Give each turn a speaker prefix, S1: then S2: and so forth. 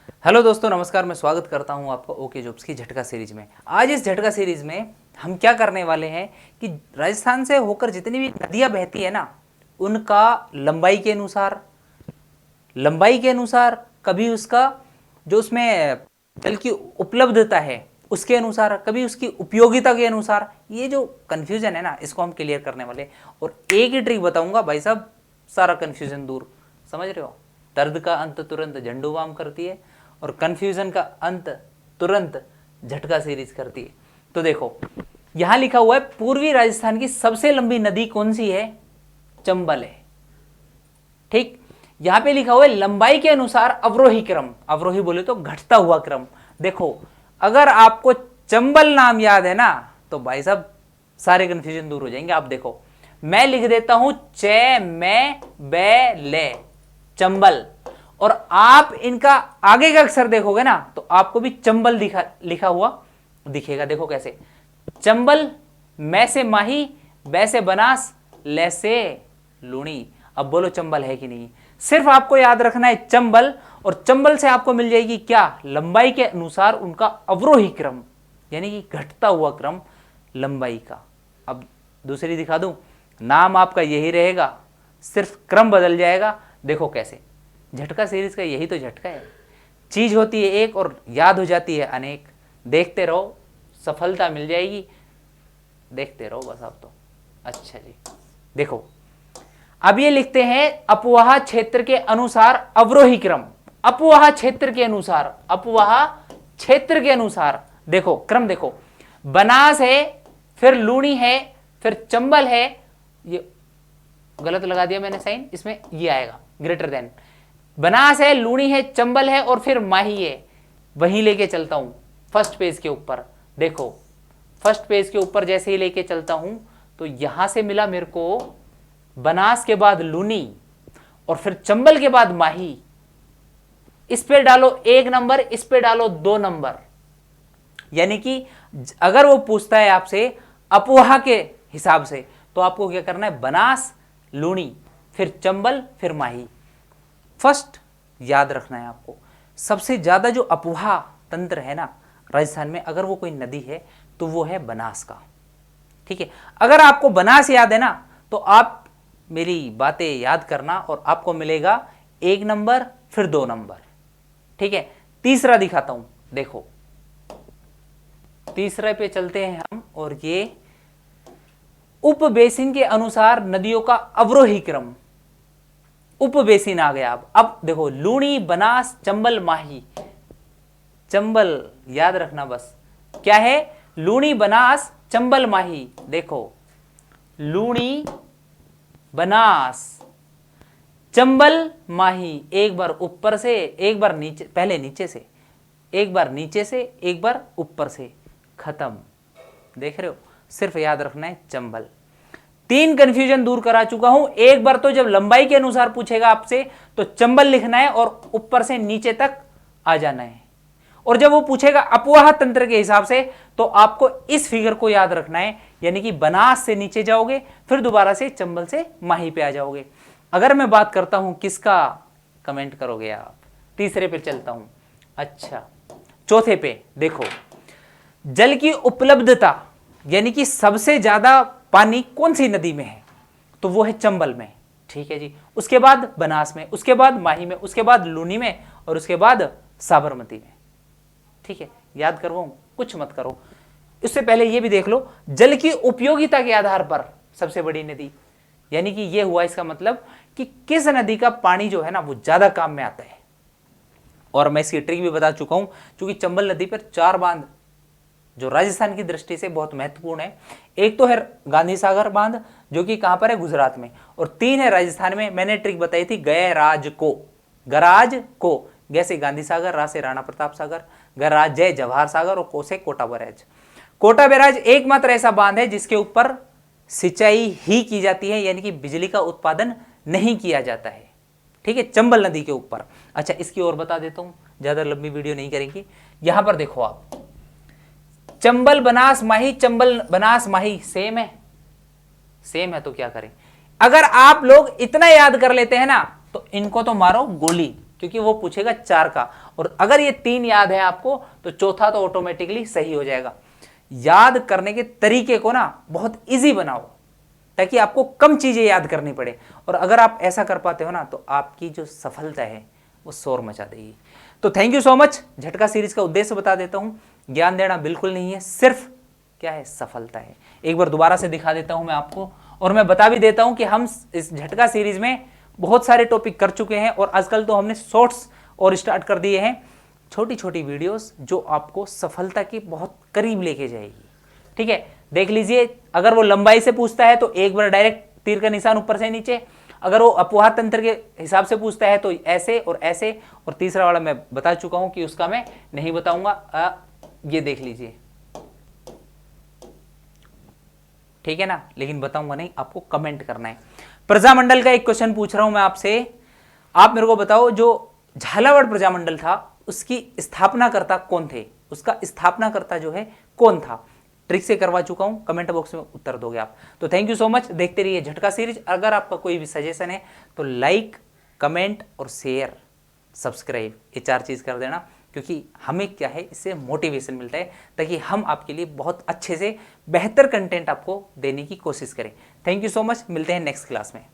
S1: Hello दोस्तों, नमस्कार। मैं स्वागत करता हूं आपका ओके जॉब्स की झटका सीरीज में। आज इस झटका सीरीज में हम क्या करने वाले हैं कि राजस्थान से होकर जितनी भी नदियां बहती है ना, उनका लंबाई के अनुसार कभी उसका जो उसमें जल की उपलब्धता है उसके अनुसार, कभी उसकी उपयोगिता के अनुसार, ये जो कन्फ्यूजन है ना, इसको हम क्लियर करने वाले हैं। और एक ही ट्रिक बताऊंगा भाई साहब, सारा कन्फ्यूजन दूर। समझ रहे हो? दर्द का अंत तुरंत झंडू बाम करती है और कन्फ्यूजन का अंत तुरंत झटका सीरीज करती है। तो देखो, यहां लिखा हुआ है पूर्वी राजस्थान की सबसे लंबी नदी कौन सी है? चंबल है। ठीक, यहां पे लिखा हुआ है लंबाई के अनुसार अवरोही क्रम। अवरोही बोले तो घटता हुआ क्रम। देखो, अगर आपको चंबल नाम याद है ना, तो भाई साहब सारे कंफ्यूजन दूर हो जाएंगे। आप देखो, मैं लिख देता हूं चे मैं बे ले, चंबल, और आप इनका आगे का अक्षर देखोगे ना तो आपको भी चंबल लिखा हुआ दिखेगा। देखो कैसे, चंबल, मैं से माही, बै से बनास, ले से लूणी। अब बोलो चंबल है कि नहीं? सिर्फ आपको याद रखना है चंबल, और चंबल से आपको मिल जाएगी क्या? लंबाई के अनुसार उनका अवरोही क्रम, यानी कि घटता हुआ क्रम लंबाई का। अब दूसरी दिखा दूं, नाम आपका यही रहेगा, सिर्फ क्रम बदल जाएगा। देखो कैसे, झटका सीरीज का यही तो झटका है। चीज होती है एक और याद हो जाती है अनेक। देखते रहो, सफलता मिल जाएगी। देखते रहो बस आप तो। अच्छा जी, देखो अब ये लिखते हैं अपवाह क्षेत्र के अनुसार अवरोही क्रम। अपवाह क्षेत्र के अनुसार, अपवाह क्षेत्र के अनुसार देखो क्रम। देखो, बनास है, फिर लूणी है, फिर चंबल है। ये गलत लगा दिया मैंने साइन, इसमें ये आएगा ग्रेटर देन। बनास है, लूणी है, चंबल है, और फिर माही है। वहीं लेके चलता हूं फर्स्ट पेज के ऊपर। देखो, फर्स्ट पेज के ऊपर जैसे ही लेके चलता हूं तो यहां से मिला मेरे को बनास के बाद लूनी और फिर चंबल के बाद माही। इस पे डालो 1 नंबर, इस पे डालो 2 नंबर। यानी कि अगर वो पूछता है आपसे अपवाह के हिसाब से, तो आपको क्या करना है? बनास, लूणी, फिर चंबल, फिर माही। फर्स्ट याद रखना है आपको, सबसे ज्यादा जो अपवाह तंत्र है ना राजस्थान में, अगर वो कोई नदी है तो वो है बनास का। ठीक है, अगर आपको बनास याद है ना तो आप मेरी बातें याद करना और आपको मिलेगा 1 नंबर, फिर 2 नंबर। ठीक है, तीसरा दिखाता हूं। देखो, तीसरे पे चलते हैं हम, और ये उपबेसिन के अनुसार नदियों का अवरोही क्रम। उपबेसिन आ गया। अब देखो, लूणी, बनास, चंबल, माही। चंबल याद रखना बस, क्या है? लूणी, बनास, चंबल, माही। देखो, लूणी, बनास, चंबल, माही। एक बार ऊपर से, एक बार नीचे, पहले नीचे से, एक बार नीचे से, एक बार ऊपर से, खत्म। देख रहे हो? सिर्फ याद रखना है चंबल। 3 कंफ्यूजन दूर करा चुका हूं। एक बार तो जब लंबाई के अनुसार पूछेगा आपसे तो चंबल लिखना है और ऊपर से नीचे तक आ जाना है। और जब वो पूछेगा अपवाह तंत्र के हिसाब से तो आपको इस फिगर को याद रखना है, यानी कि बनास से नीचे जाओगे, फिर दोबारा से चंबल से माही पे आ जाओगे। अगर मैं बात करता हूं किसका, कमेंट करोगे आप। तीसरे पे चलता हूं। अच्छा, चौथे पे देखो, जल की उपलब्धता, यानी कि सबसे ज्यादा पानी कौन सी नदी में है? तो वो है चंबल में। ठीक है जी, उसके बाद बनास में, उसके बाद माही में, उसके बाद लूनी में, और उसके बाद साबरमती में। ठीक है, याद करवाऊं? कुछ मत करो। इससे पहले ये भी देख लो, जल की उपयोगिता के आधार पर सबसे बड़ी नदी, यानी कि ये हुआ इसका मतलब कि किस नदी का पानी जो है ना वो ज्यादा काम में आता है। और मैं इसकी ट्रिक भी बता चुका हूं, क्योंकि चंबल नदी पर 4 बांध जो राजस्थान की दृष्टि से बहुत महत्वपूर्ण है। एक तो है गांधी सागर बांध, जो कि कहां पर है? गुजरात में। और 3 है राजस्थान में। मैंने ट्रिक बताई थी गैराज को, गराज को। जैसे गांधी सागर, रा से राणा प्रताप सागर, गराज जय जवाहर सागर, और को से कोटा बैराज। कोटा बैराज एकमात्र ऐसा बांध है जिसके ऊपर सिंचाई ही की जाती है, यानी कि बिजली का उत्पादन नहीं किया जाता है। ठीक है, चंबल नदी के ऊपर। अच्छा, इसकी और बता देता हूं, ज्यादा लंबी वीडियो नहीं करेंगे। यहां पर देखो आप, चंबल, बनास, माही, चंबल, बनास, माही सेम है। सेम है तो क्या करें? अगर आप लोग इतना याद कर लेते हैं ना तो इनको तो मारो गोली, क्योंकि वो पूछेगा 4 का, और अगर ये 3 याद है आपको तो चौथा तो ऑटोमेटिकली सही हो जाएगा। याद करने के तरीके को ना बहुत इजी बनाओ ताकि आपको कम चीजें याद करनी पड़े, और अगर आप ऐसा कर पाते हो ना तो आपकी जो सफलता है वो शोर मचा देगी। तो थैंक यू सो मच। झटका सीरीज का उद्देश्य बता देता हूं, ज्ञान देना बिल्कुल नहीं है, सिर्फ क्या है, सफलता है। एक बार दोबारा से दिखा देता हूं मैं आपको, और मैं बता भी देता हूं कि हम इस झटका सीरीज में बहुत सारे टॉपिक कर चुके हैं, और आजकल तो हमने शॉर्ट्स और स्टार्ट कर दिए हैं, छोटी छोटी वीडियोस जो आपको सफलता के बहुत करीब लेके जाएगी। ठीक है, देख लीजिए। अगर वो लंबाई से पूछता है तो एक बार डायरेक्ट तीर का निशान ऊपर से नीचे, अगर वो अपवाह तंत्र के हिसाब से पूछता है तो ऐसे और ऐसे, और तीसरा वाला मैं बता चुका हूं कि उसका मैं नहीं बताऊंगा, ये देख लीजिए। ठीक है ना, लेकिन बताऊंगा नहीं, आपको कमेंट करना है। प्रजामंडल का एक क्वेश्चन पूछ रहा हूं मैं आपसे, आप मेरे को बताओ जो झालावाड़ प्रजामंडल था उसकी स्थापनाकर्ता कौन थे, उसका स्थापनाकर्ता जो है कौन था। ट्रिक से करवा चुका हूं, कमेंट बॉक्स में उत्तर दोगे आप। तो थैंक यू सो मच, देखते रहिए झटका सीरीज। अगर आपका कोई भी सजेशन है तो लाइक, कमेंट और शेयर, सब्सक्राइब, ये 4 चीज कर देना, क्योंकि हमें क्या है, इससे मोटिवेशन मिलता है ताकि हम आपके लिए बहुत अच्छे से बेहतर कंटेंट आपको देने की कोशिश करें। थैंक यू सो मच, मिलते हैं नेक्स्ट क्लास में।